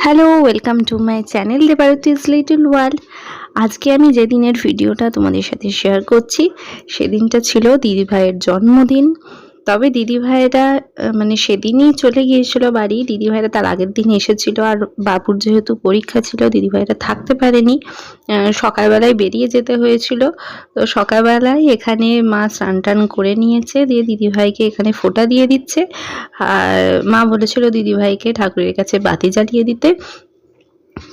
Hello, welcome to my channel Debarati's little world. আজকে আমি যে দিনের ভিডিওটা তোমাদের সাথে শেয়ার করছি সেদিনটা ছিল দিদিভাইয়ের জন্মদিন। তবে দিদিভাইরা মানে সেদিনই চলে গিয়েছিল বাড়ি। দিদিভাইরা তার আগের দিন এসেছিল, আর বাবুর যেহেতু পরীক্ষা ছিল দিদিভাইরা থাকতে পারেনি, সকালবেলায় বেরিয়ে যেতে হয়েছিল। তো সকালবেলায় এখানে মা স্নান টান করে নিয়েছে, দিয়ে দিদিভাইকে এখানে ফোঁটা দিয়ে দিচ্ছে। আর মা বলেছিল দিদিভাইকে ঠাকুরের কাছে বাতি জ্বালিয়ে দিতে।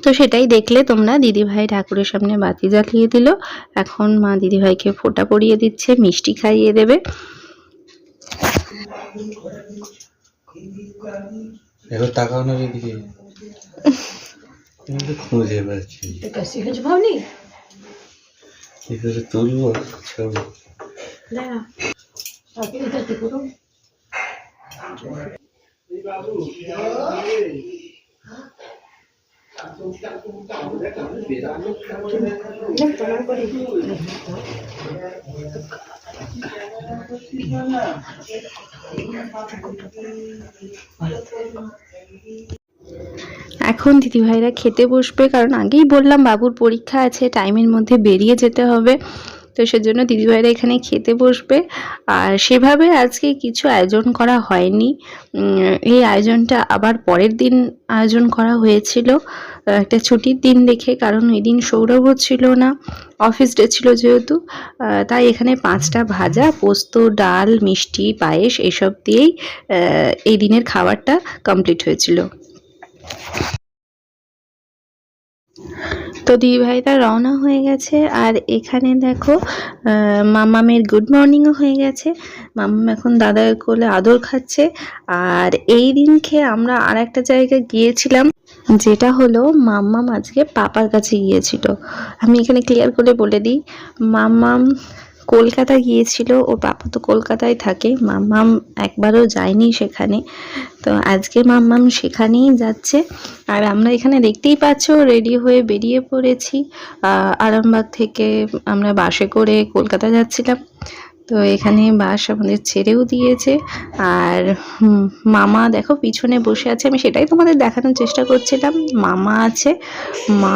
তো সেটাই দেখলে তোমরা, দিদিভাই ঠাকুরের সামনে বাতি জ্বালিয়ে দিল। এখন মা দিদিভাইকে ফোঁটা পরিয়ে দিচ্ছে, মিষ্টি খাইয়ে দেবে। এবার তাকাও না এদিকে, আমি তো খুঁজে পাচ্ছি এটা সিরিজ ভাবনি কি করে তুলবো ছবি। না তাকে এটা কি করব এখন দিদিভাইরা খেতে বসবে, কারণ আগেই বললাম বাবুর পরীক্ষা আছে, টাইমের মধ্যে বেরিয়ে যেতে হবে। তো সেজন্য দিদিভাইরা এখানে খেতে বসবে। আর সেভাবে আজকে কিছু আয়োজন করা হয়নি, এই আয়োজনটা আবার পরের দিন আয়োজন করা হয়েছিল একটা ছুটির দিন দেখে, কারণ ওই দিন সৌরভও ছিল না, অফিস ডে ছিল যেহেতু। তাই এখানে 5টা ভাজা, পোস্ত, ডাল, মিষ্টি, পায়েস এসব দিয়েই এই দিনের খাবারটা কমপ্লিট হয়েছিল। তো দিদিভাইরা রওনা হয়ে গেছে। আর এখানে দেখো মামামের গুড মর্নিংও হয়ে গেছে। মামাম এখন দাদার কোলে আদর খাচ্ছে। আর এই দিনকে আমরা আর একটা জায়গায় গিয়েছিলাম, যেটা হলো মাম্মাম আজকে পাপার কাছে গিয়েছিল। আমি এখানে ক্লিয়ার করে বলে দিই, মাম্মাম কলকাতা গিয়েছিল, ওর পাপা তো কলকাতায় থাকে, মাম্মাম একবারও যায়নি সেখানে। তো আজকে মাম্মাম সেখানেই যাচ্ছে। আর আমরা এখানে দেখতেই পাচ্ছ রেডি হয়ে বেরিয়ে পড়েছি। আরামবাগ থেকে আমরা বাসে করে কলকাতা যাচ্ছিলাম। তো এখানে বাস আমাদের ছেড়েও দিয়েছে। আর মামা দেখো পিছনে বসে আছে, আমি সেটাই তোমাদের দেখানোর চেষ্টা করছিলাম। মামা আছে, মা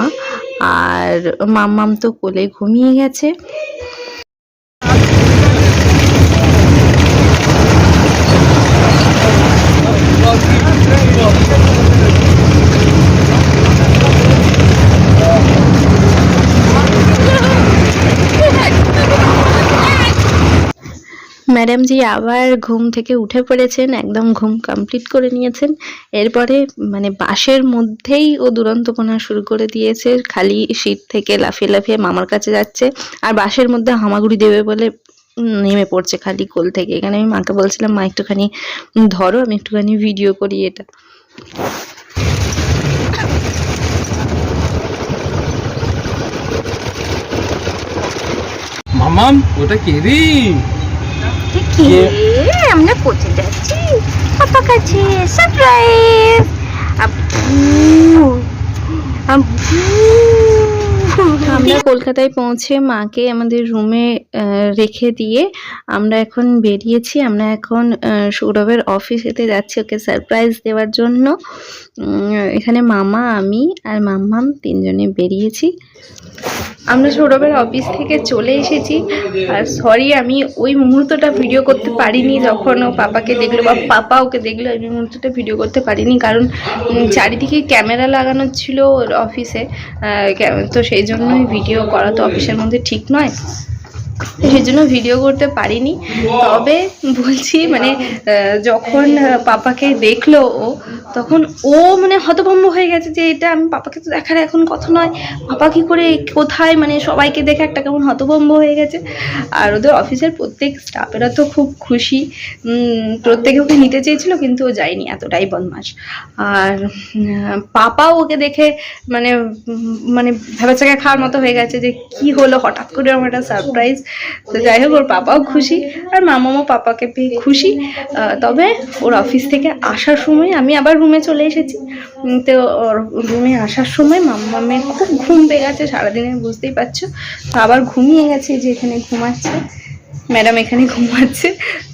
আর মাম্মাম তো কোলে ঘুমিয়ে গেছে। ম্যাডাম জি আবার ঘুম থেকে উঠে পড়েছেন, একদম ঘুম কমপ্লিট করে নিয়েছেন। এরপরে মানে বাসের মধ্যেই ও দুরন্তপনা শুরু করে দিয়েছে, খালি সিট থেকে লাফিয়ে লাফিয়ে মামার কাছে যাচ্ছে, আর বাসের মধ্যে হামাগুড়ি দেবে বলে নেমে পড়ছে খালি কোল থেকে। এখানে আমি মাকে বলছিলাম, মা একটুখানি ধরো, আমি একটুখানি ভিডিও করি এটা। মামাম ওটা কে রে? আমরা কোথায় যাচ্ছি? পাপা কাছে সারপ্রাইজ। আমরা কলকাতায় পৌঁছে মাকে আমাদের রুমে রেখে দিয়ে আমরা এখন বেরিয়েছি। আমরা এখন সৌরভের অফিসেতে যাচ্ছি ওকে সারপ্রাইজ দেওয়ার জন্য। এখানে মামা, আমি আর মাম্মাম 3জনে বেরিয়েছি। আমরা সৌরভের অফিস থেকে চলে এসেছি। আর সরি, আমি ওই মুহূর্তটা ভিডিও করতে পারিনি যখন ও পাপাকে দেখলো বা পাপা ওকে দেখলো, ওই মুহূর্তটা ভিডিও করতে পারিনি, কারণ চারিদিকে ক্যামেরা লাগানো ছিল ওর অফিসে। তো সেই জন্যই ভিডিও করা তো অফিসের মধ্যে ঠিক নয়, সেই জন্য ভিডিও করতে পারিনি। তবে বলছি মানে যখন পাপাকে দেখলো ও, তখন ও মানে হতভম্ব হয়ে গেছে যে এটা আমি পাপাকে তো দেখার এখন কথা নয়, পাপা কি করে কোথায়, মানে সবাইকে দেখে একটা কেমন হতভম্ব হয়ে গেছে। আর ওদের অফিসের প্রত্যেক স্টাফেরা তো খুব খুশি, প্রত্যেকে ওকে নিতে চেয়েছিল কিন্তু ও যায়নি, এতটাই বদমাস। আর পাপাও ওকে দেখে মানে মানে ভেবাচাকা খাওয়ার মতো হয়ে গেছে যে কি হলো হঠাৎ করে আমার একটা সারপ্রাইজ। তো যাই হোক, ওর পাপাও খুশি আর মামাও পাপাকে পেয়ে খুশি। তবে ওর অফিস থেকে আসার সময় আমি আবার রুমে চলে এসেছি। তো ওর রুমে আসার সময় মামামের খুব ঘুম পেয়ে গেছে, সারাদিনের বুঝতেই পারছো। তো আবার ঘুমিয়ে গেছে, যে এখানে ঘুমাচ্ছে ম্যাডাম, এখানে ঘুমাচ্ছে।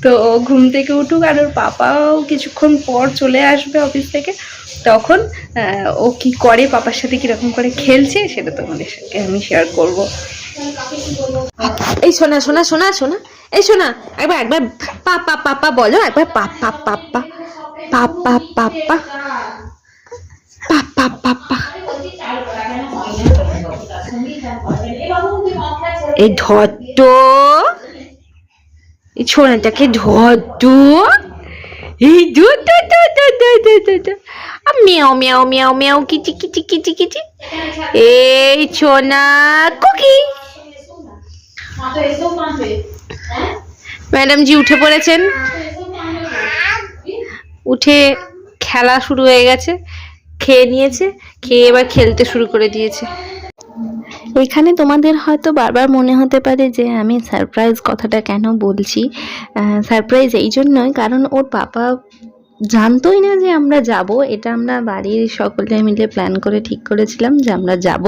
তো ও ঘুম থেকে উঠুক, আর ওর পাপাও কিছুক্ষণ পর চলে আসবে অফিস থেকে। তখন ও কি করে, পাপার সাথে কিরকম করে খেলছে সেটা তোমাদের সাথে আমি শেয়ার করব। এই শোনা শোনা শোনা শোনা, এই শোনা, একবার একবার পাপা পাপা বলো, একবার পাপা পাপা পাপা পাপা পাপা পাপা। এই ধট্ট, এই ছোনাটাকে ধট্ট, এই মেও মেও মেও মেও কিচি কিচি কিচি কিচি। এই ছোনা কুকি। ম্যাডাম জি উঠে পড়েছেন, উঠে খেলা শুরু হয়ে গেছে, খেয়ে নিয়েছে, খেয়ে এবার খেলতে শুরু করে দিয়েছে। এখানে তোমাদের হয়তো বারবার মনে হতে পারে যে আমি সারপ্রাইজ কথাটা কেন বলছি। সারপ্রাইজ এই জন্যই কারণ ওর পাপা জানতোই না যে আমরা যাব। এটা আমরা বাড়ির সকলে মিলে প্ল্যান করে ঠিক করেছিলাম যে আমরা যাব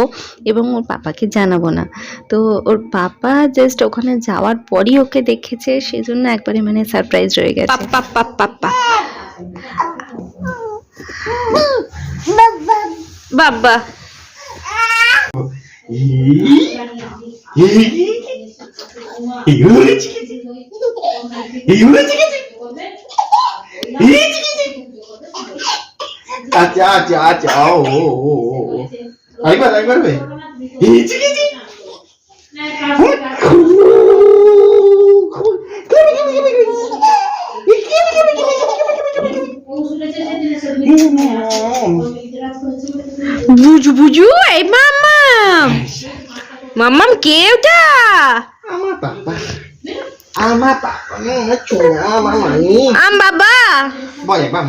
এবং ওর পাপাকে জানাবো না। তো ওর পাপা জাস্ট ওখানে যাওয়ার পরই ওকে দেখেছে, সেজন্য একবারে মানে সারপ্রাইজ রয়ে গেছে। বাবা আচ্ছা আচ্ছা আচ্ছা, ও আরেকবার আরেকবার বে বুঝু বুঝু। এই মাম্মাম, মাম্মাম কে ওটা? আমার পাপা, আমার পাপা না চোনা মামানি আম বাবা বলে বাম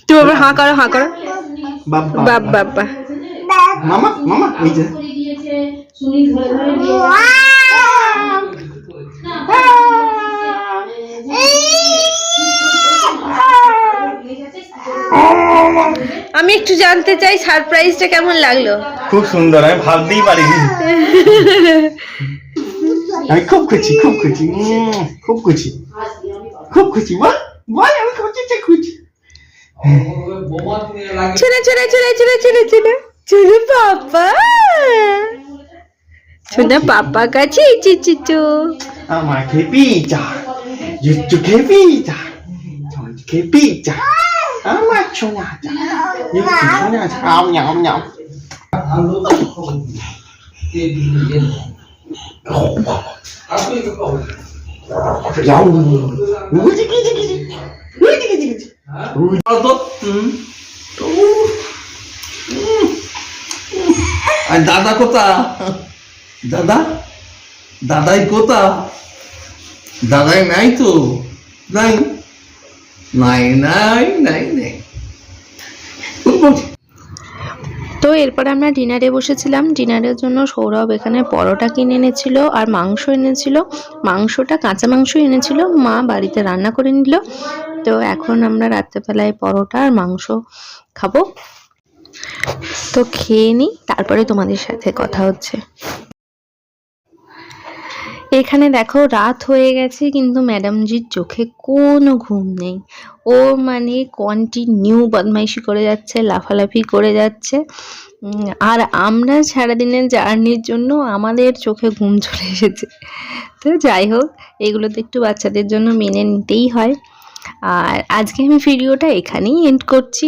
তুমি আবার হাঁ করো, হাঁ করো। বাবা বাবা বাবা মামা মামা এই যে আমি একটু জানতে চাই সারপ্রাইজটা কেমন লাগলো? খুব সুন্দর, আমি ভাবতেই পারিনি। আমি খুব খুশি, খুব খুশি, খুব খুশি, খুব খুশি। বল বল, আমি খুশি খুশি। চলে চলে চলে চলে চলে চলে চলে পাপা, চলে পাপা কাছে চিচু। আমাকে পিজা, জুজুকে পিজা, জুজুকে পিজা, আমার ছোনাটা, ছোনাটা, আম আম আম। দাদা কোথা? দাদা দাদাই কোথা? দাদাই নাই তো, নাই নাই নাই নাই নাই। তো এরপর আমরা ডিনারে বসেছিলাম। ডিনারের জন্য সৌরভ এখানে পরোটা কিনে এনেছিল আর মাংস এনেছিল। মাংসটা কাঁচা মাংস এনেছিল, মা বাড়িতে রান্না করে নিল। তো এখন আমরা রাত্রেবেলায় পরোটা আর মাংস খাবো। তো খেয়ে নিই, তারপরে তোমাদের সাথে কথা হচ্ছে। এখানে দেখো রাত হয়ে গেছে কিন্তু ম্যাডামজির চোখে কোনো ঘুম নেই। ও মানে কন্টিনিউ বদমাইশি করে যাচ্ছে, লাফালাফি করে যাচ্ছে। আর আমরা সারাদিনের জার্নির জন্য আমাদের চোখে ঘুম চলে এসেছে। তো যাই হোক, এগুলো তো একটু বাচ্চাদের জন্য মেনে নিতেই হয়। আর আজকে আমি ভিডিওটা এখানেই এন্ড করছি।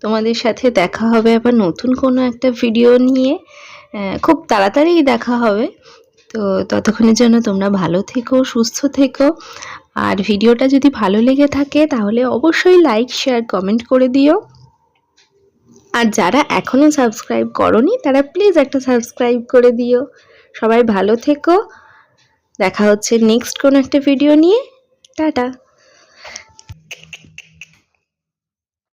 তোমাদের সাথে দেখা হবে আবার নতুন কোনো একটা ভিডিও নিয়ে, খুব তাড়াতাড়ি দেখা হবে। তো ততক্ষণের জন্য তোমরা ভালো থেকো, সুস্থ থেকো। আর ভিডিওটা যদি ভালো লেগে থাকে তাহলে অবশ্যই লাইক, শেয়ার, কমেন্ট করে দিও। আর যারা এখনও সাবস্ক্রাইব করোনি তারা প্লিজ একটা সাবস্ক্রাইব করে দিও। সবাই ভালো থেকো, দেখা হচ্ছে নেক্সট কোনো একটা ভিডিও নিয়ে। টাটা।